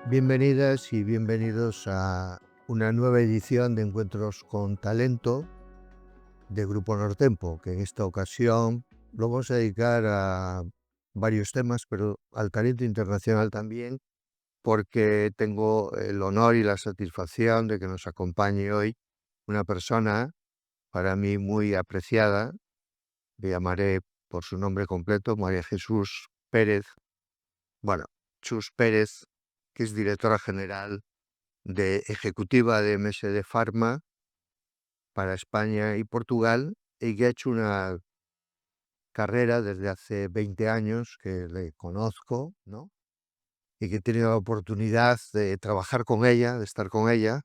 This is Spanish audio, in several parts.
Bienvenidas y bienvenidos a una nueva edición de Encuentros con Talento de Grupo Nortempo, que en esta ocasión lo vamos a dedicar a varios temas, pero al talento internacional también, porque tengo el honor y la satisfacción de que nos acompañe hoy una persona para mí muy apreciada. Le llamaré por su nombre completo, María Jesús Pérez. Bueno, Chus Pérez, que es directora general de ejecutiva de MSD Pharma para España y Portugal, y que ha hecho una carrera desde hace 20 años que le conozco, ¿no? Y que he tenido la oportunidad de trabajar con ella, de estar con ella,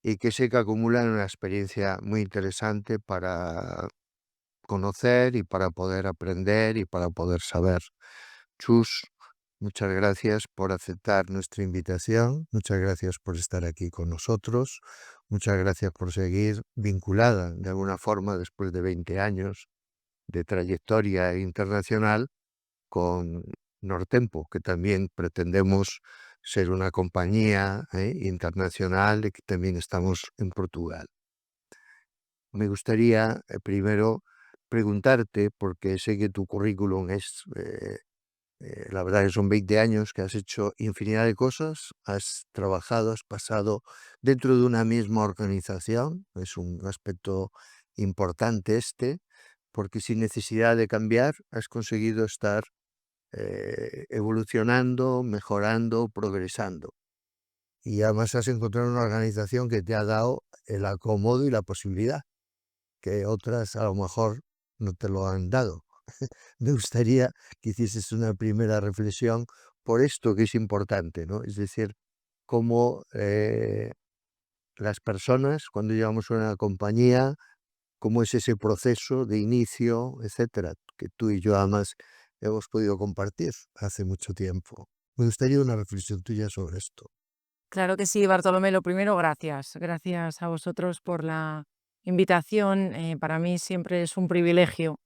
y que sé que acumulan una experiencia muy interesante para conocer y para poder aprender y para poder saber. Chus, muchas gracias por aceptar nuestra invitación, muchas gracias por estar aquí con nosotros, muchas gracias por seguir vinculada de alguna forma después de 20 años de trayectoria internacional con Nortempo, que también pretendemos ser una compañía internacional y que también estamos en Portugal. Me gustaría primero preguntarte, porque sé que tu currículum es la verdad que son 20 años que has hecho infinidad de cosas, has trabajado, has pasado dentro de una misma organización, es un aspecto importante este, porque sin necesidad de cambiar has conseguido estar evolucionando, mejorando, progresando. Y además has encontrado una organización que te ha dado el acomodo y la posibilidad, que otras a lo mejor no te lo han dado. Me gustaría que hicieses una primera reflexión por esto que es importante, ¿no? Es decir, cómo las personas, cuando llevamos una compañía, cómo es ese proceso de inicio, etcétera, que tú y yo además hemos podido compartir hace mucho tiempo. Me gustaría una reflexión tuya sobre esto. Claro que sí, Bartolomé. Lo primero, gracias. Gracias a vosotros por la invitación. Para mí siempre es un privilegio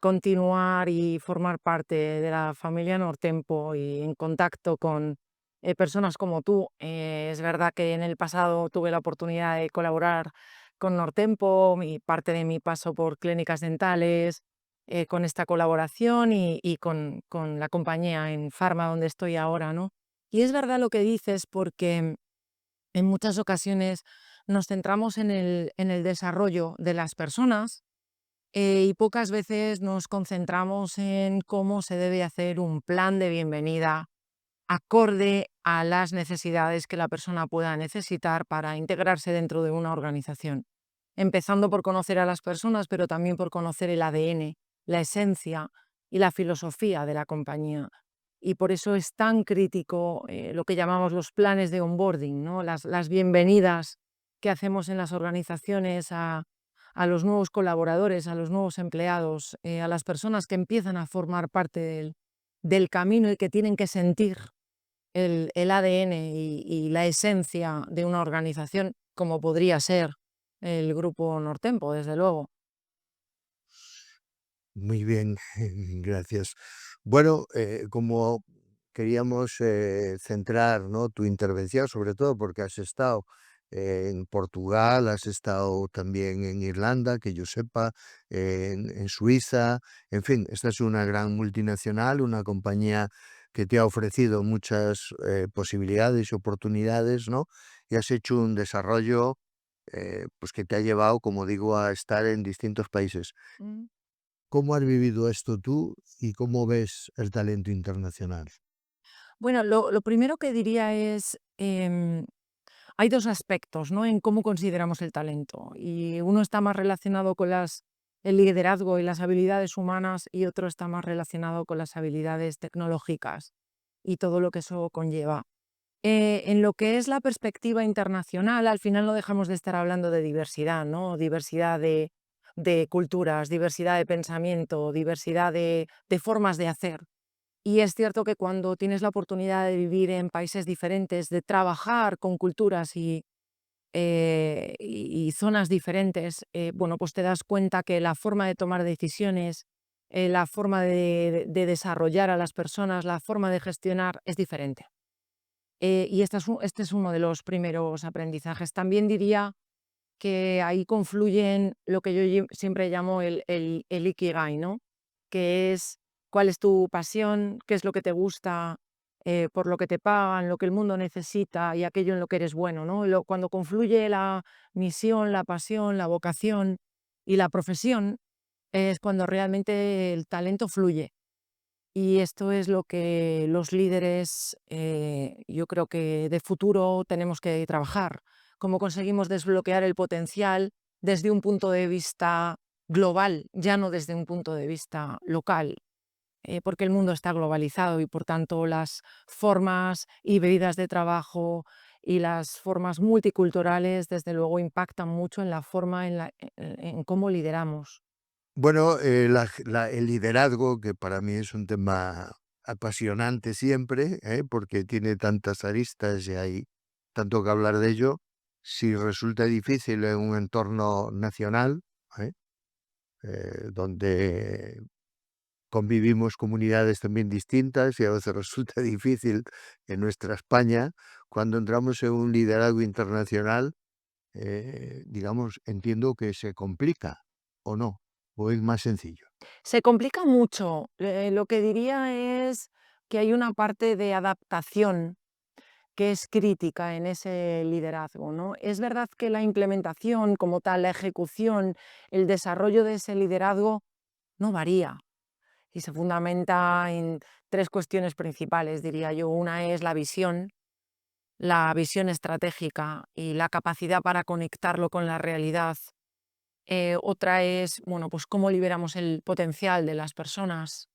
continuar y formar parte de la familia Nortempo y en contacto con personas como tú. Es verdad que en el pasado tuve la oportunidad de colaborar con Nortempo y parte de mi paso por clínicas dentales, con esta colaboración y con la compañía en Pharma donde estoy ahora, ¿no? Y es verdad lo que dices porque en muchas ocasiones nos centramos en el desarrollo de las personas y pocas veces nos concentramos en cómo se debe hacer un plan de bienvenida acorde a las necesidades que la persona pueda necesitar para integrarse dentro de una organización. Empezando por conocer a las personas, pero también por conocer el ADN, la esencia y la filosofía de la compañía. Y por eso es tan crítico lo que llamamos los planes de onboarding, ¿no? Las bienvenidas que hacemos en las organizaciones a los nuevos colaboradores, a los nuevos empleados, a las personas que empiezan a formar parte del camino y que tienen que sentir el ADN y la esencia de una organización, como podría ser el Grupo Nortempo, desde luego. Muy bien, gracias. Bueno, como queríamos centrar, ¿no?, tu intervención, sobre todo porque has estado en Portugal, has estado también en Irlanda, que yo sepa, en Suiza, en fin, esta es una gran multinacional, una compañía que te ha ofrecido muchas posibilidades y oportunidades, ¿no? Y has hecho un desarrollo, pues que te ha llevado, como digo, a estar en distintos países. Mm. ¿Cómo has vivido esto tú y cómo ves el talento internacional? Bueno, lo primero que diría es, hay dos aspectos, ¿no?, en cómo consideramos el talento. Y uno está más relacionado con el liderazgo y las habilidades humanas y otro está más relacionado con las habilidades tecnológicas y todo lo que eso conlleva. En lo que es la perspectiva internacional, al final no dejamos de estar hablando de diversidad, ¿no? Diversidad de culturas, diversidad de pensamiento, diversidad de formas de hacer. Y es cierto que cuando tienes la oportunidad de vivir en países diferentes, de trabajar con culturas y zonas diferentes, bueno, pues te das cuenta que la forma de tomar decisiones, la forma de desarrollar a las personas, la forma de gestionar es diferente. Y este es uno de los primeros aprendizajes. También diría que ahí confluyen lo que yo siempre llamo el ikigai, ¿no? Que es cuál es tu pasión, qué es lo que te gusta, por lo que te pagan, lo que el mundo necesita y aquello en lo que eres bueno, ¿no? Cuando confluye la misión, la pasión, la vocación y la profesión, es cuando realmente el talento fluye. Y esto es lo que los líderes, yo creo que de futuro tenemos que trabajar. Cómo conseguimos desbloquear el potencial desde un punto de vista global, ya no desde un punto de vista local, porque el mundo está globalizado y por tanto las formas híbridas de trabajo y las formas multiculturales, desde luego, impactan mucho en la forma en cómo lideramos. Bueno, el liderazgo, que para mí es un tema apasionante siempre, porque tiene tantas aristas y hay tanto que hablar de ello, si resulta difícil en un entorno nacional, ¿eh? Donde convivimos comunidades también distintas y a veces resulta difícil en nuestra España, cuando entramos en un liderazgo internacional, digamos, entiendo que se complica, ¿o no? ¿O es más sencillo? Se complica mucho. Lo que diría es que hay una parte de adaptación que es crítica en ese liderazgo, ¿no? Es verdad que la implementación como tal, la ejecución, el desarrollo de ese liderazgo no varía y se fundamenta en tres cuestiones principales, diría yo. Una es la visión estratégica y la capacidad para conectarlo con la realidad. Otra es, bueno, pues cómo liberamos el potencial de las personas.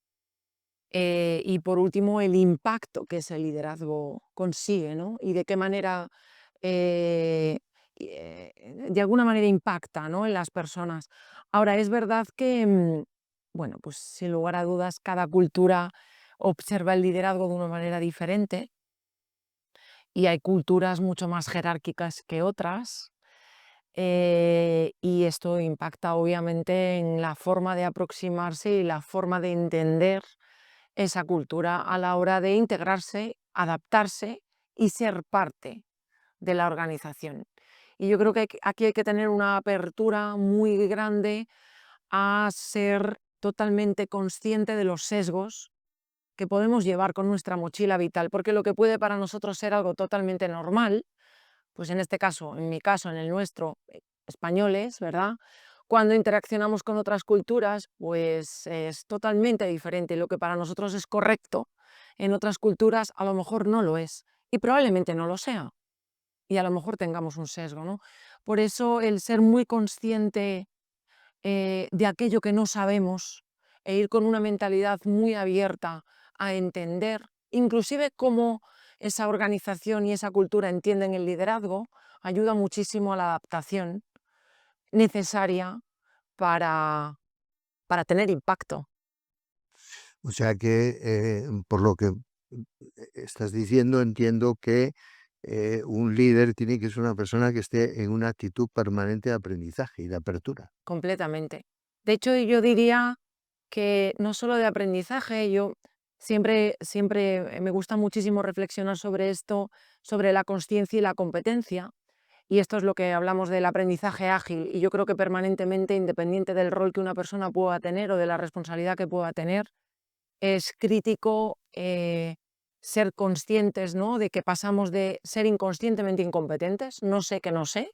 Y por último, el impacto que ese liderazgo consigue, ¿no? Y de qué manera, eh, de alguna manera impacta, ¿no? En las personas. Ahora, es verdad que, bueno, pues sin lugar a dudas, cada cultura observa el liderazgo de una manera diferente y hay culturas mucho más jerárquicas que otras. Y esto impacta obviamente en la forma de aproximarse y la forma de entender esa cultura a la hora de integrarse, adaptarse y ser parte de la organización. Y yo creo que aquí hay que tener una apertura muy grande a ser totalmente consciente de los sesgos que podemos llevar con nuestra mochila vital, porque lo que puede para nosotros ser algo totalmente normal, pues en este caso, en mi caso, en el nuestro, españoles, ¿verdad? Cuando interaccionamos con otras culturas, pues es totalmente diferente. Lo que para nosotros es correcto, en otras culturas a lo mejor no lo es y probablemente no lo sea y a lo mejor tengamos un sesgo, ¿no? Por eso el ser muy consciente de aquello que no sabemos e ir con una mentalidad muy abierta a entender, inclusive cómo esa organización y esa cultura entienden el liderazgo, ayuda muchísimo a la adaptación necesaria para, para tener impacto. O sea que, por lo que estás diciendo, entiendo que un líder tiene que ser una persona que esté en una actitud permanente de aprendizaje y de apertura. Completamente. De hecho, yo diría que no solo de aprendizaje, yo siempre me gusta muchísimo reflexionar sobre esto, sobre la consciencia y la competencia. Y esto es lo que hablamos del aprendizaje ágil. Y yo creo que permanentemente, independiente del rol que una persona pueda tener o de la responsabilidad que pueda tener, es crítico ser conscientes, ¿no? De que pasamos de ser inconscientemente incompetentes, no sé que no sé,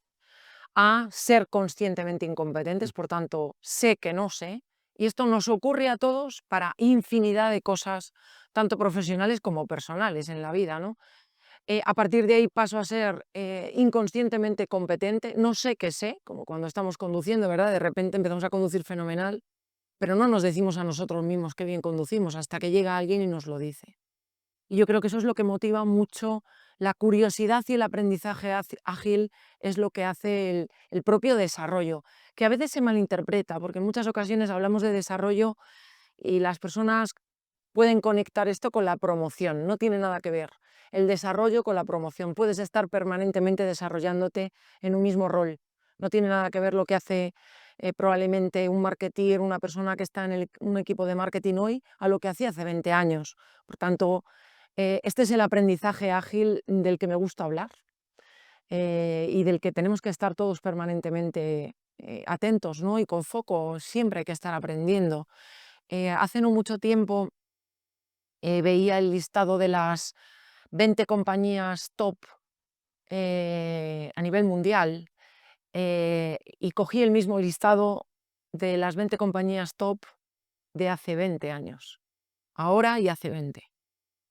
a ser conscientemente incompetentes, por tanto, sé que no sé. Y esto nos ocurre a todos para infinidad de cosas, tanto profesionales como personales en la vida, ¿no? A partir de ahí paso a ser inconscientemente competente, no sé qué sé, como cuando estamos conduciendo, ¿verdad? De repente empezamos a conducir fenomenal, pero no nos decimos a nosotros mismos qué bien conducimos hasta que llega alguien y nos lo dice. Y yo creo que eso es lo que motiva mucho la curiosidad y el aprendizaje ágil, es lo que hace el propio desarrollo, que a veces se malinterpreta, porque en muchas ocasiones hablamos de desarrollo y las personas pueden conectar esto con la promoción, no tiene nada que ver. El desarrollo con la promoción, puedes estar permanentemente desarrollándote en un mismo rol, no tiene nada que ver lo que hace probablemente un marketer, una persona que está en un equipo de marketing hoy, a lo que hacía hace 20 años. Por tanto, Este es el aprendizaje ágil del que me gusta hablar, y del que tenemos que estar todos permanentemente atentos, ¿no? Y con foco, siempre hay que estar aprendiendo. Hace no mucho tiempo veía el listado de las 20 compañías top a nivel mundial, y cogí el mismo listado de las 20 compañías top de hace 20 años, ahora y hace 20.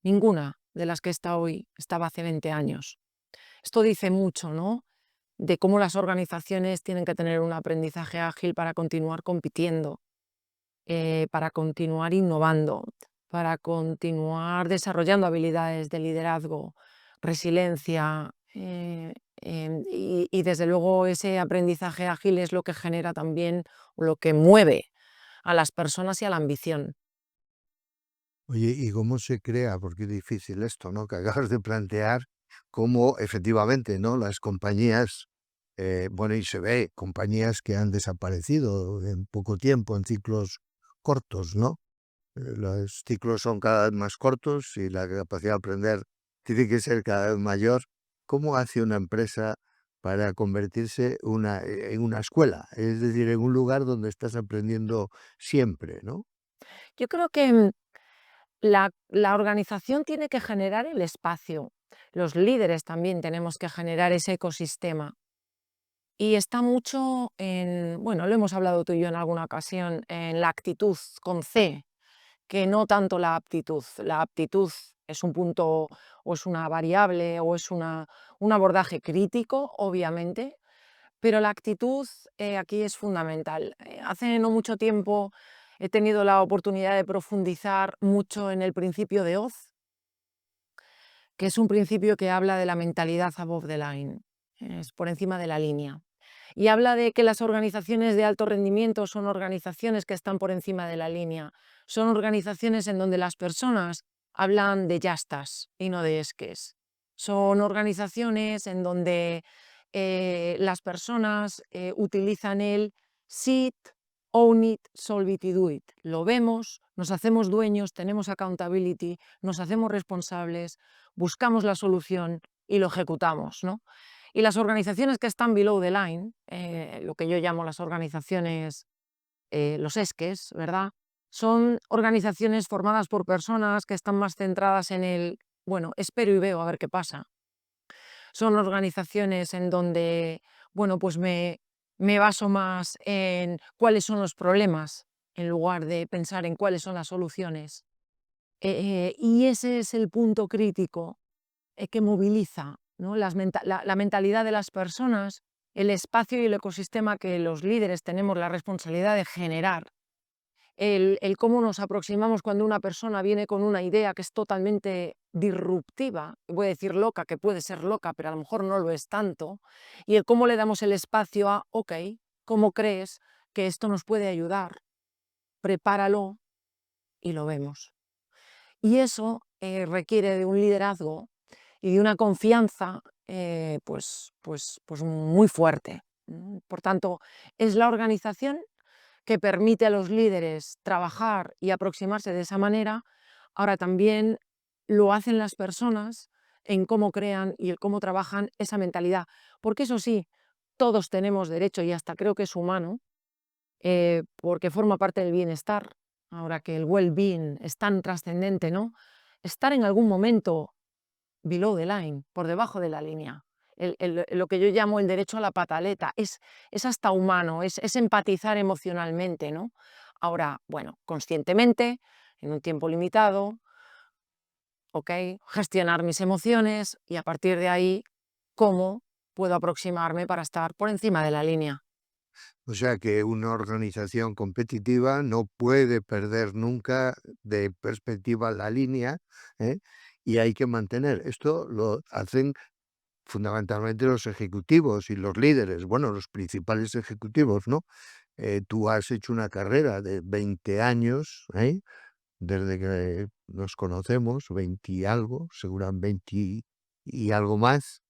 Ninguna de las que está hoy estaba hace 20 años. Esto dice mucho, ¿no? De cómo las organizaciones tienen que tener un aprendizaje ágil para continuar compitiendo, para continuar innovando, para continuar desarrollando habilidades de liderazgo, resiliencia, y desde luego ese aprendizaje ágil es lo que genera también, o lo que mueve a las personas y a la ambición. Oye, ¿y cómo se crea? Porque es difícil esto, ¿no? Que acabas de plantear cómo efectivamente, ¿no? Las compañías, bueno, y se ve compañías que han desaparecido en poco tiempo, en ciclos cortos, ¿no? Los ciclos son cada vez más cortos y la capacidad de aprender tiene que ser cada vez mayor. ¿Cómo hace una empresa para convertirse en una escuela? Es decir, en un lugar donde estás aprendiendo siempre, ¿no? Yo creo que la organización tiene que generar el espacio. Los líderes también tenemos que generar ese ecosistema. Y está mucho en, bueno, lo hemos hablado tú y yo en alguna ocasión, en la actitud con C, que no tanto la aptitud. La aptitud es un punto o es una variable o es un abordaje crítico, obviamente, pero la actitud aquí es fundamental. Hace no mucho tiempo he tenido la oportunidad de profundizar mucho en el principio de Oz, que es un principio que habla de la mentalidad above the line, es por encima de la línea. Y habla de que las organizaciones de alto rendimiento son organizaciones que están por encima de la línea, son organizaciones en donde las personas hablan de ya estás y no de esques. Son organizaciones en donde las personas utilizan el sit, own it, solve it y do it. Lo vemos, nos hacemos dueños, tenemos accountability, nos hacemos responsables, buscamos la solución y lo ejecutamos, ¿no? Y las organizaciones que están below the line, lo que yo llamo las organizaciones, los ESKES, ¿verdad? Son organizaciones formadas por personas que están más centradas en el, bueno, espero y veo a ver qué pasa. Son organizaciones en donde, bueno, pues me baso más en cuáles son los problemas en lugar de pensar en cuáles son las soluciones. Y ese es el punto crítico que moviliza, ¿no? La mentalidad de las personas, el espacio y el ecosistema que los líderes tenemos la responsabilidad de generar, el cómo nos aproximamos cuando una persona viene con una idea que es totalmente disruptiva, voy a decir loca, que puede ser loca, pero a lo mejor no lo es tanto, y el cómo le damos el espacio a, ok, ¿cómo crees que esto nos puede ayudar? Prepáralo y lo vemos. Y eso requiere de un liderazgo y de una confianza pues muy fuerte. Por tanto, es la organización que permite a los líderes trabajar y aproximarse de esa manera. Ahora también lo hacen las personas en cómo crean y el cómo trabajan esa mentalidad. Porque eso sí, todos tenemos derecho, y hasta creo que es humano, porque forma parte del bienestar, ahora que el well-being es tan trascendente, ¿no? Estar en algún momento below the line, por debajo de la línea. Lo que yo llamo el derecho a la pataleta, es hasta humano, es empatizar emocionalmente, ¿no? Ahora, bueno, conscientemente, en un tiempo limitado, ¿ok? Gestionar mis emociones y a partir de ahí, ¿cómo puedo aproximarme para estar por encima de la línea? O sea que una organización competitiva no puede perder nunca de perspectiva la línea, ¿eh? Y hay que mantener. Esto lo hacen fundamentalmente los ejecutivos y los líderes, bueno, los principales ejecutivos, ¿no? Tú has hecho una carrera de 20 años, ¿eh? Desde que nos conocemos, 20 y algo, seguramente 20 y algo más.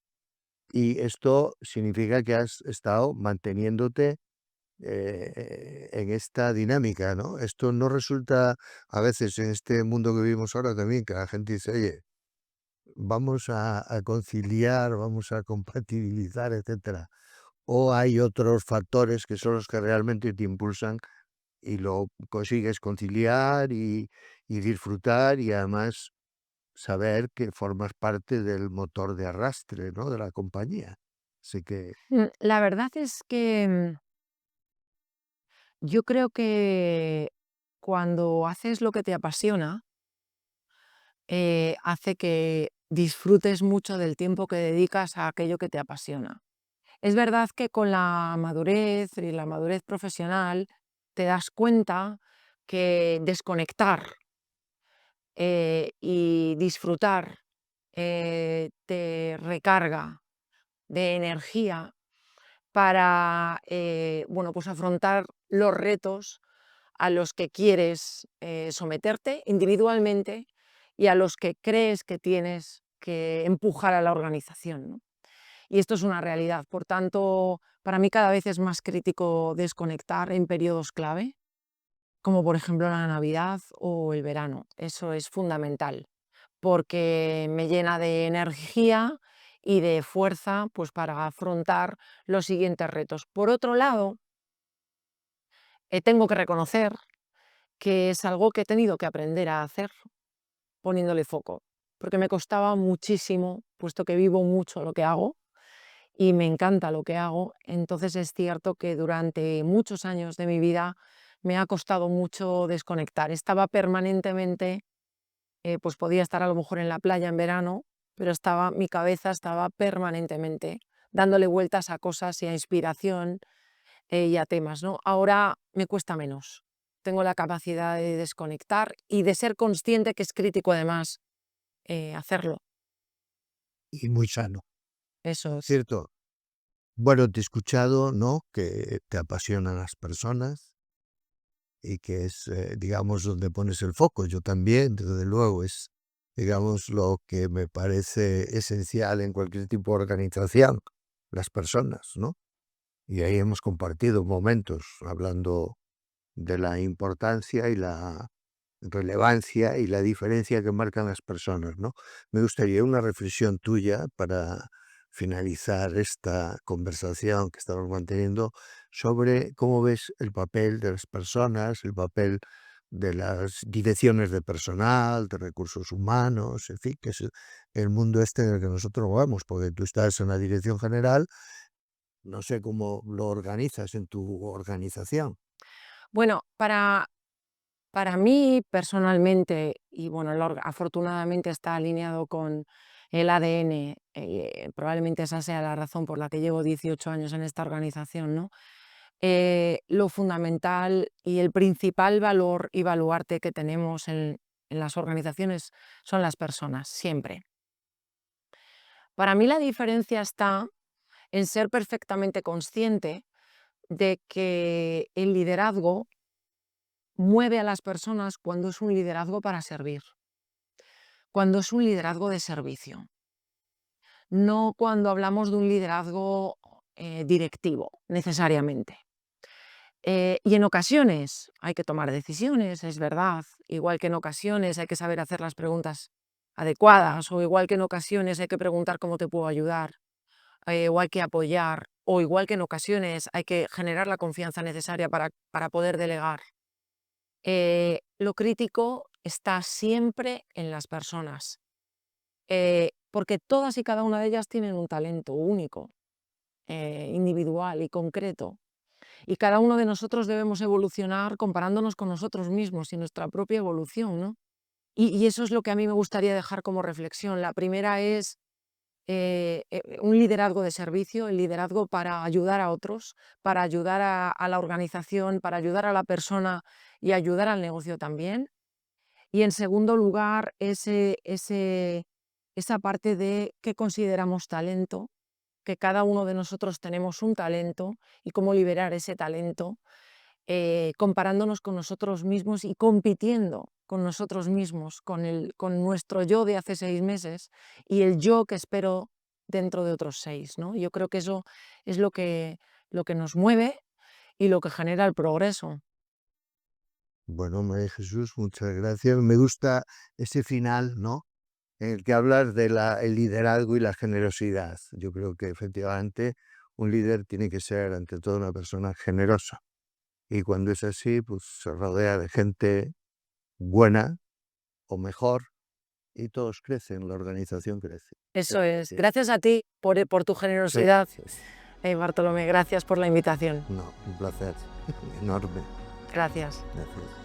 Y esto significa que has estado manteniéndote en esta dinámica, ¿no? Esto no resulta a veces en este mundo que vivimos ahora también, que la gente dice, oye, vamos a conciliar, vamos a compatibilizar, etcétera. O hay otros factores que son los que realmente te impulsan y lo consigues conciliar y disfrutar y además saber que formas parte del motor de arrastre, ¿no? De la compañía. Así que La verdad es que yo creo que cuando haces lo que te apasiona, hace que disfrutes mucho del tiempo que dedicas a aquello que te apasiona. Es verdad que con la madurez y la madurez profesional te das cuenta que desconectar y disfrutar te recarga de energía para bueno, pues afrontar los retos a los que quieres someterte individualmente y a los que crees que tienes que empujar a la organización, ¿no? Y esto es una realidad. Por tanto, para mí cada vez es más crítico desconectar en periodos clave, como por ejemplo la Navidad o el verano. Eso es fundamental, porque me llena de energía y de fuerza, pues, para afrontar los siguientes retos. Por otro lado, tengo que reconocer que es algo que he tenido que aprender a hacer poniéndole foco, porque me costaba muchísimo, puesto que vivo mucho lo que hago y me encanta lo que hago. Entonces es cierto que durante muchos años de mi vida me ha costado mucho desconectar. Estaba permanentemente, pues podía estar a lo mejor en la playa en verano, pero mi cabeza estaba permanentemente dándole vueltas a cosas y a inspiración y a temas, ¿no? Ahora me cuesta menos. Tengo la capacidad de desconectar y de ser consciente que es crítico además hacerlo. y muy sano, Eso es. ¿cierto? Bueno, te he escuchado, ¿no? Que te apasionan las personas y que es, digamos, donde pones el foco. Yo también, desde luego, es, digamos, lo que me parece esencial en cualquier tipo de organización, las personas, ¿no? Y ahí hemos compartido momentos hablando de la importancia y la relevancia y la diferencia que marcan las personas, ¿no? Me gustaría una reflexión tuya para finalizar esta conversación que estamos manteniendo sobre cómo ves el papel de las personas, el papel de las direcciones de personal, de recursos humanos, en fin, que es el mundo este en el que nosotros vamos, porque tú estás en la dirección general, no sé cómo lo organizas en tu organización. Bueno, para mí personalmente, y bueno, afortunadamente está alineado con el ADN, probablemente esa sea la razón por la que llevo 18 años en esta organización, ¿no? Lo fundamental y el principal valor y baluarte que tenemos en las organizaciones son las personas, siempre. Para mí la diferencia está en ser perfectamente consciente de que el liderazgo mueve a las personas cuando es un liderazgo para servir, cuando es un liderazgo de servicio, no cuando hablamos de un liderazgo directivo, necesariamente. Y en ocasiones hay que tomar decisiones, es verdad, igual que en ocasiones hay que saber hacer las preguntas adecuadas, o igual que en ocasiones hay que preguntar cómo te puedo ayudar, o hay que apoyar, o igual que en ocasiones hay que generar la confianza necesaria para poder delegar. Lo crítico está siempre en las personas, porque todas y cada una de ellas tienen un talento único, individual y concreto. Y cada uno de nosotros debemos evolucionar comparándonos con nosotros mismos y nuestra propia evolución, ¿no? Y eso es lo que a mí me gustaría dejar como reflexión. La primera es un liderazgo de servicio, el liderazgo para ayudar a otros, para ayudar a la organización, para ayudar a la persona y ayudar al negocio también. Y en segundo lugar, esa parte de qué consideramos talento, que cada uno de nosotros tenemos un talento y cómo liberar ese talento, comparándonos con nosotros mismos y compitiendo con nosotros mismos, con nuestro yo de hace 6 meses y el yo que espero dentro de otros 6, ¿no? Yo creo que eso es lo que nos mueve y lo que genera el progreso. Bueno, María Jesús, muchas gracias. Me gusta ese final, ¿no? en el que hablas de el liderazgo y la generosidad. Yo creo que efectivamente un líder tiene que ser ante todo una persona generosa. Y cuando es así, pues se rodea de gente buena o mejor y todos crecen, la organización crece. Eso es. Sí, Gracias a ti por tu sí, generosidad, sí, sí. Bartolomé. Gracias por la invitación. No, un placer enorme. Gracias. Gracias.